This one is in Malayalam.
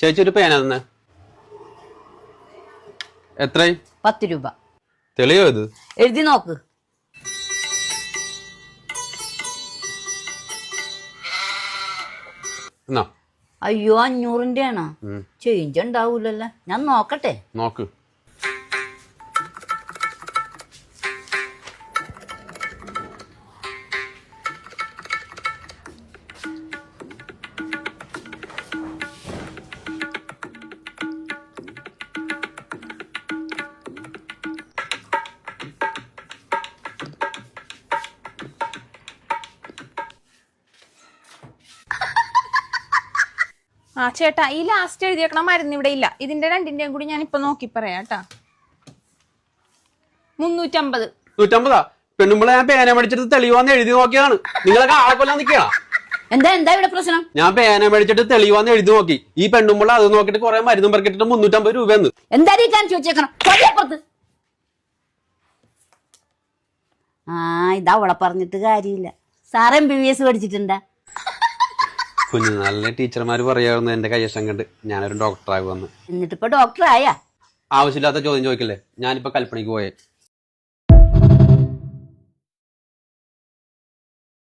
ചേച്ചി ഒരു പേന തന്നെ എത്രയായി? 10 രൂപ. തെളിയോ ഇത്? എഴുതി നോക്ക്. എന്നാ അയ്യോ 500-ന്റെ ആണോ? ചേഞ്ച് ഉണ്ടാവൂലല്ലോ. ഞാൻ നോക്കട്ടെ. നോക്ക്. ആ ചേട്ടാ, ഈ ലാസ്റ്റ് എഴുതിയേക്കണ മരുന്ന് ഇവിടെ ഇല്ല. ഇതിന്റെ രണ്ടിന്റെയും കൂടി ഞാൻ ഇപ്പൊ നോക്കി പറയാട്ടാ. 350. 150? പെണ്ണുമ്പളെ ഞാൻ പേന മേടിച്ചിട്ട് തെളിവാന്ന് എഴുതി നോക്കിയാണ്. നിങ്ങളൊക്കെ ആളെ കൊല്ലാൻ നിൽക്കണ? എന്താ ഇവിടെ പ്രശ്നം? ഞാൻ പേന മേടിച്ചിട്ട് തെളിവാന്ന് എഴുതി നോക്കി. ഈ പെണ്ണുമ്പള അത് നോക്കിട്ട് കുറെ മരുന്നും പെറുക്കിട്ട് 350 രൂപയെന്ന്. എന്താ ചോദിച്ചേക്കണം? ഇതാ അവളെ പറഞ്ഞിട്ട് കാര്യമില്ല. Sir MBBS പഠിച്ചിട്ടുണ്ടാ? കുഞ്ഞു നല്ല ടീച്ചർമാര് പറയാറുണ്ട് എന്റെ കൈവശം കണ്ട് ഞാനൊരു ഡോക്ടറാകുമെന്ന്. എന്നിട്ടിപ്പോ ഡോക്ടറായ? ആവശ്യമില്ലാത്ത ചോദ്യം ചോദിക്കല്ലേ. ഞാനിപ്പോ കൽപ്പണിക്ക് പോയേ.